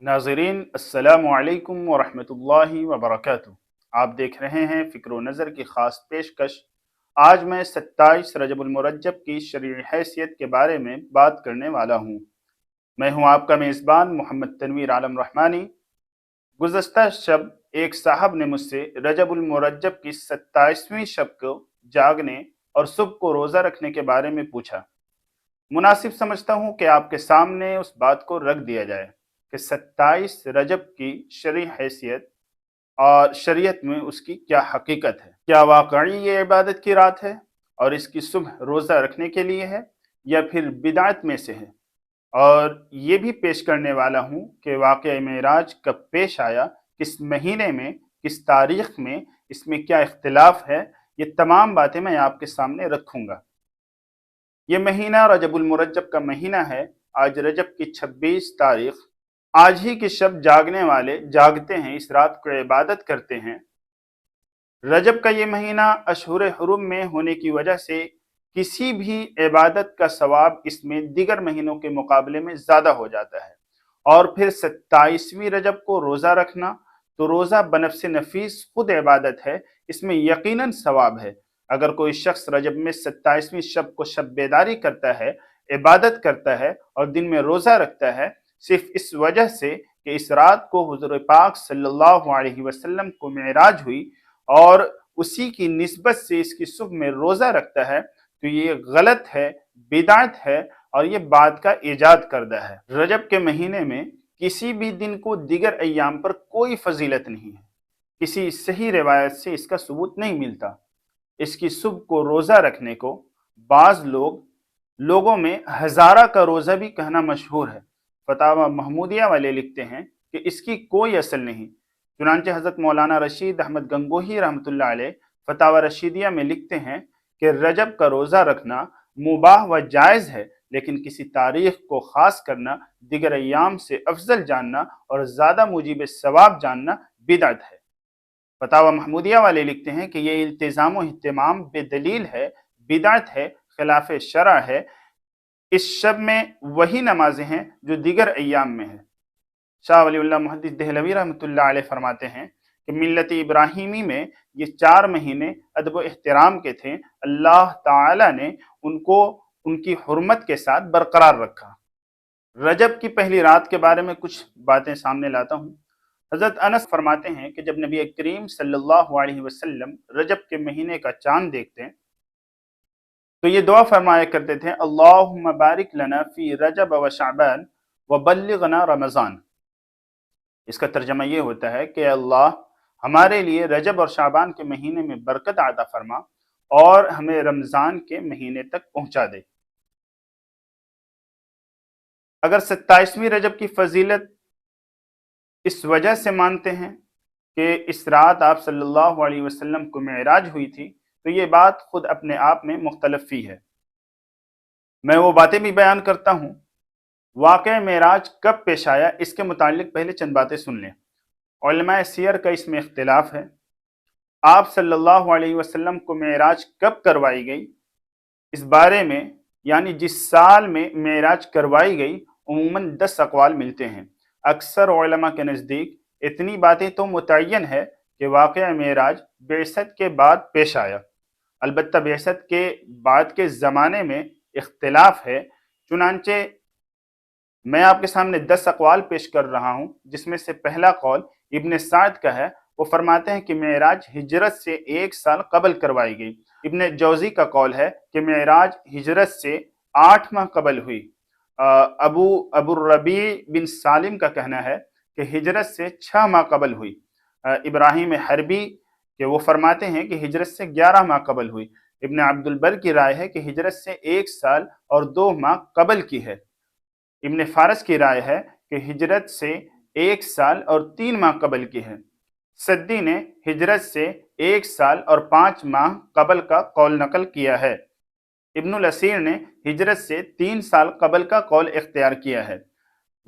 नाज़रीन अस्सलामु अलैकुम वरहमतुल्लाहि वबरकातुहू। आप देख रहे हैं फ़िक्र व नज़र की ख़ास पेशकश। आज मैं 27 रजबुल मुरज्जब की शरई हैसियत के बारे में बात करने वाला हूँ। मैं हूँ आपका मेज़बान मोहम्मद तनवीर आलम रहमानी। गुज़श्ता शब एक साहब ने मुझसे रजबुल मुरज्जब की 27वीं शब को जागने और सुबह को रोज़ा रखने के बारे में पूछा। मुनासिब समझता हूँ कि आपके सामने उस बात को रख दिया जाए कि 27 रजब की शरई हैसियत और शरीयत में उसकी क्या हकीकत है। क्या वाकई ये इबादत की रात है और इसकी सुबह रोज़ा रखने के लिए है, या फिर बिदात में से है। और ये भी पेश करने वाला हूँ कि वाक़या मेराज कब पेश आया, किस महीने में, किस तारीख़ में, इसमें क्या इख्तिलाफ है। ये तमाम बातें मैं आपके सामने रखूँगा। ये महीना रजबुल मुरज्जब का महीना है। आज रजब की 26 तारीख। आज ही की शब जागने वाले जागते हैं, इस रात को इबादत करते हैं। रजब का ये महीना अशहुर हुरुम में होने की वजह से किसी भी इबादत का सवाब इसमें दीगर महीनों के मुकाबले में ज़्यादा हो जाता है। और फिर 27वीं रजब को रोज़ा रखना, तो रोज़ा बनफ्से नफीस खुद इबादत है, इसमें यकीनन सवाब है। अगर कोई शख्स रजब में 27वीं शब को शब बेदारी करता है, इबादत करता है और दिन में रोज़ा रखता है, सिर्फ इस वजह से कि इस रात को हुज़ूर पाक सल्लल्लाहु अलैहि वसल्लम को मेराज हुई और उसी की निस्बत से इसकी सुबह में रोज़ा रखता है, तो ये गलत है, बिदात है और ये बात का ईजाद करदा है। रजब के महीने में किसी भी दिन को दीगर अय्याम पर कोई फजीलत नहीं है। किसी सही रिवायत से इसका सबूत नहीं मिलता। इसकी सुबह को रोज़ा रखने को बाज़ लोगों में हज़ारा का रोज़ा भी कहना मशहूर है। फतावा महमूदिया वाले लिखते हैं कि इसकी कोई असल नहीं। चुनांचे हज़रत मौलाना रशीद अहमद गंगोही रहमतुल्लाह अलैह फतावा रशीदिया में लिखते हैं कि रजब का रोज़ा रखना मुबाह व जायज़ है, लेकिन किसी तारीख़ को ख़ास करना, दिगर अय्याम से अफजल जानना और ज़्यादा मुजीब सवाब जानना बिदअत है। फतावा महमूदिया वाले लिखते हैं कि ये इल्तिज़ाम व इहतिमाम बेदलील है, बिदअत है, खिलाफ शरअ है। इस शब में वही नमाजें हैं जो दीगर अय्याम में है। शाह वलीउल्लाह मुहद्दिस देहलवी रहमतुल्लाह अलैह फरमाते हैं कि मिल्लत इब्राहीमी में ये 4 महीने अदब व एहतराम के थे। अल्लाह ताला ने उनको उनकी हुर्मत के साथ बरकरार रखा। रजब की पहली रात के बारे में कुछ बातें सामने लाता हूँ। हज़रत अनस फरमाते हैं कि जब नबी करीम सल्लल्लाहु अलैहि वसल्लम रजब के महीने का चांद देखते हैं, तो ये दुआ फरमाया करते थे, अल्लाहुम्मा बारिक लना फी रजब व शाबान व बल्लिगना रमज़ान। इसका तर्जमा ये होता है कि अल्लाह हमारे लिए रजब और शाबान के महीने में बरकत अता फरमा और हमें रमज़ान के महीने तक पहुँचा दे। अगर 27वीं रजब की फजीलत इस वजह से मानते हैं कि इस रात आप सल्लल्लाहु अलैहि वसल्लम को मेराज हुई थी, तो ये बात खुद अपने आप में मुख्तलफ़ी है। मैं वो बातें भी बयान करता हूँ। वाक़या मेराज कब पेश आया, इसके मुतालिक पहले चंद बातें सुन लें। उलमाए सियर का इसमें इख्तिलाफ है। आप सल्लल्लाहु अलैहि वसल्लम को मेराज कब करवाई गई, इस बारे में, यानी जिस साल में मेराज करवाई गई, उमूमन 10 अक़वाल मिलते हैं। अक्सर उलमा के नज़दीक इतनी बातें तो मुतय्यन है कि वाक़या मेराज बेअसत के बाद पेश आया। अलबत्ता बेअसत के बाद के ज़माने में इख्तिलाफ है। चुनांचे मैं आपके सामने 10 अक़वाल पेश कर रहा हूँ, जिसमें से पहला कौल इब्न साद का है। वो फरमाते हैं कि मेराज हिजरत से 1 साल कबल करवाई गई। इब्न जौज़ी का कौल है कि मेराज हिजरत से 8 माह कबल हुई। अबू रबी बिन सालिम का कहना है कि हिजरत से 6 माह कबल हुई। इब्राहिम हरबी के वो फरमाते हैं कि हिजरत से 11 माह कबल हुई। इब्न अब्दुल बर की राय है कि हिजरत से 1 साल और 2 माह कबल की है। इब्न फारस की राय है कि हिजरत से 1 साल और 3 माह कबल की है। सद्दी ने हिजरत से 1 साल और 5 माह कबल का कौल नकल किया है। इब्नुल असीर ने हिजरत से 3 साल कबल का कौल इख्तियार किया है।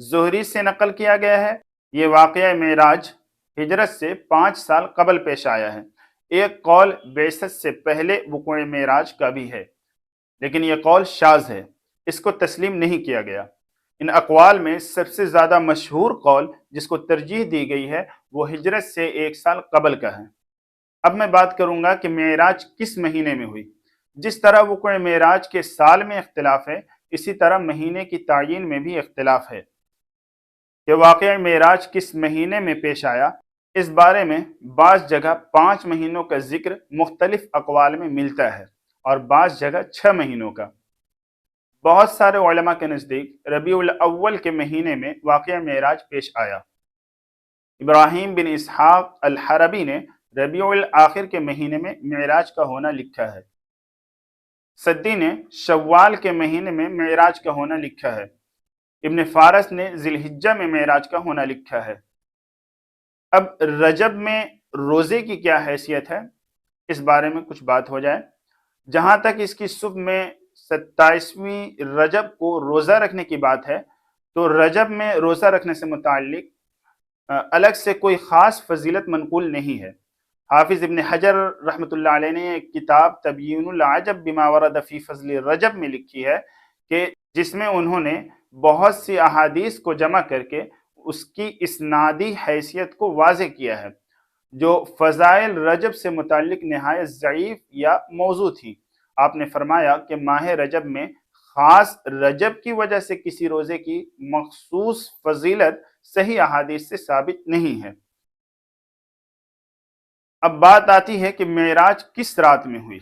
ज़ुहरी से नकल किया गया है ये वाक़या मेराज हिजरत से 5 साल कबल पेश आया है। एक कौल बेअसत से पहले वक़ूए मेराज का भी है, लेकिन यह कौल शाज़ है, इसको तस्लीम नहीं किया गया। इन अक़वाल में सबसे ज़्यादा मशहूर कौल जिसको तरजीह दी गई है वो हिजरत से 1 साल कबल का है। अब मैं बात करूंगा कि मेराज किस महीने में हुई। जिस तरह वक़्अ मेराज के साल में इख्तिलाफ है, इसी तरह महीने की तायीन में भी इख्तिलाफ है कि वाक़या मेराज किस महीने में पेश आया। इस बारे में बाज़ जगह 5 महीनों का जिक्र मुख्तलिफ अक़वाल में मिलता है और बाज़ जगह 6 महीनों का। बहुत सारे उलमा के नज़दीक रबीउल अव्वल के महीने में वाक़या मेराज पेश आया। इब्राहीम बिन इसहाक़ अल-हरबी ने रबीउल आखिर के महीने में मेराज का होना लिखा है। सद्दी ने शव्वाल के महीने में मेराज का होना लिखा है। इब्न फारस ने जिलहिज्जा में मेराज का होना लिखा है। अब रजब में रोज़े की क्या हैसियत है, इस बारे में कुछ बात हो जाए। जहाँ तक इसकी सुबह में 27वीं रजब को रोज़ा रखने की बात है, तो रजब में रोज़ा रखने से मुताल्लिक अलग से कोई ख़ास फजीलत मनक़ूल नहीं है। हाफिज़ इब्न हजर रहमतुल्लाह अलैह ने एक किताब तबयीनुल अजब बिमा वरद फ़ी फ़ज़्ल रजब में लिखी है कि जिसमें उन्होंने बहुत सी अहादीस को जमा करके उसकी इस्नादी हैसियत को वाज़ेह किया है, जो फ़ज़ाइल रजब से मुताल्लिक नहायत ज़ईफ़ या मौज़ू थी। आपने फरमाया कि माह रजब में ख़ास रजब की वजह से किसी रोज़े की मख़सूस फ़जीलत सही अहादीस से साबित नहीं है। अब बात आती है कि मेराज किस रात में हुई।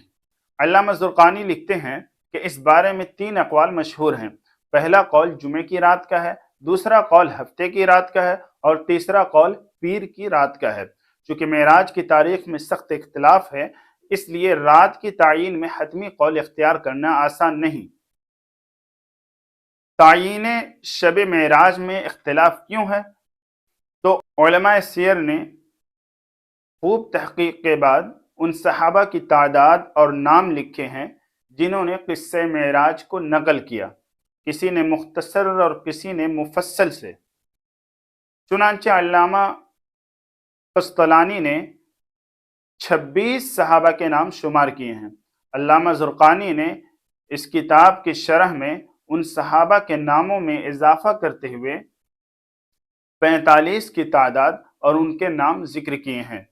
अल्लामा ज़ुरक़ानी लिखते हैं कि इस बारे में 3 अक़वाल मशहूर हैं। पहला कौल जुमे की रात का है, दूसरा कौल हफ्ते की रात का है और तीसरा कौल पीर की रात का है। चूँकि मेराज की तारीख में सख्त इख्तिलाफ है, इसलिए रात की तायीन में हतमी कौल इख्तियार करना आसान नहीं। तायीन शब मेराज में इख्तिलाफ क्यों है? तो उलमाए सियर ने खूब तहकीक के बाद उन सहाबा की तादाद और नाम लिखे हैं जिन्होंने क़िस्से मेराज को नकल किया। किसी ने मुख्तसर और किसी ने मुफस्सल से। चुनांचे अल्लामा क़स्तलानी ने 26 सहाबा के नाम शुमार किए हैं। अल्लामा ज़ुरक़ानी ने इस किताब की शरह में उन सहाबा के नामों में इजाफ़ा करते हुए 45 की तादाद और उनके नाम जिक्र किए हैं।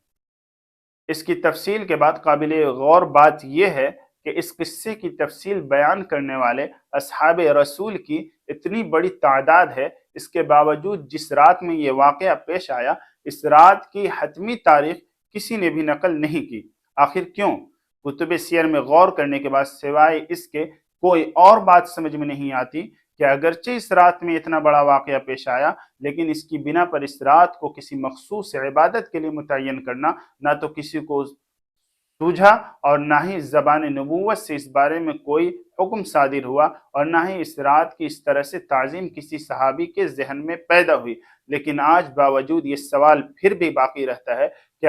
इसकी तफसील के बाद काबिल गौर बात यह है कि इस किस्से की तफसील बयान करने वाले असहाब रसूल की इतनी बड़ी तादाद है, इसके बावजूद जिस रात में ये वाक़या पेश आया, इस रात की हतमी तारीख किसी ने भी नकल नहीं की। आखिर क्यों? कुतुब सियर में गौर करने के बाद सिवाय इसके कोई और बात समझ में नहीं आती कि अगरचे इस रात में इतना बड़ा वाक़या पेश आया, लेकिन इसकी बिना पर इस रात को किसी मखसूस इबादत के लिए मुतय्यन करना ना तो किसी को सूझा और ना ही ज़बान नबूवत से इस बारे में कोई हुक्म सादिर हुआ और ना ही इस रात की इस तरह से ताज़ीम किसी सहाबी के जहन में पैदा हुई। लेकिन आज बावजूद ये सवाल फिर भी बाकी रहता है कि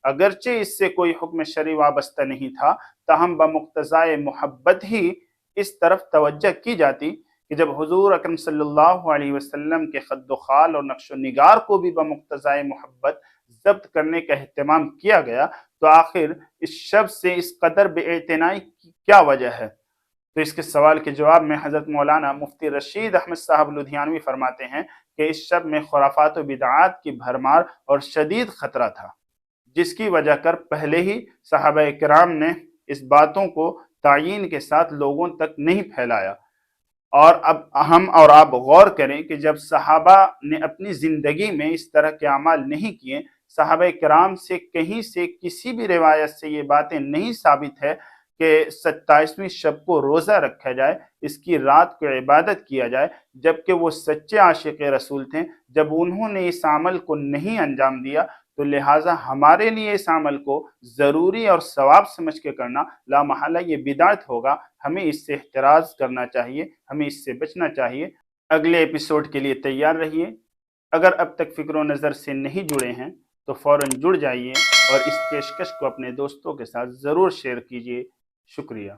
अगरचे इससे कोई हुक्म शरई वाबस्ता नहीं था, ताहम बमुक्तज़ाए मोहब्बत ही इस तरफ तवज्जह की जाती कि जब हुजूर अकरम सल्लल्लाहु अलैहि वसल्लम के खद्दो-खाल और नक्शो निगार को भी बमुक्तज़ाए मोहब्बत ज़ब्त करने का एहतमाम किया गया, तो आखिर इस शब से इस कदर बेइतनाई की क्या वजह है? तो इसके सवाल के जवाब में हज़रत मौलाना मुफ्ती रशीद अहमद साहब लुधियानवी फरमाते हैं कि इस शब में खुराफात व बिदआत की भरमार और शदीद ख़तरा था, जिसकी वजह कर पहले ही सहाबा किराम ने इस बातों को तायीन के साथ लोगों तक नहीं फैलाया। और अब हम और आप गौर करें कि जब सहाबा ने अपनी ज़िंदगी में इस तरह के अमाल नहीं किए, सहाबा किराम से कहीं से किसी भी रिवायत से ये बातें नहीं साबित है कि 27वीं शब को रोज़ा रखा जाए, इसकी रात को इबादत किया जाए, जबकि वो सच्चे आशिक़ रसूल थे। जब उन्होंने इस अमल को नहीं अंजाम दिया, तो लिहाजा हमारे लिए इस अमल को ज़रूरी और सवाब समझ के करना लामहला ये बिदअत होगा। हमें इससे एहतराज़ करना चाहिए, हमें इससे बचना चाहिए। अगले एपिसोड के लिए तैयार रहिए। अगर अब तक फ़िक्र व नज़र से नहीं जुड़े हैं तो फ़ौरन जुड़ जाइए और इस पेशकश को अपने दोस्तों के साथ ज़रूर शेयर कीजिए। शुक्रिया।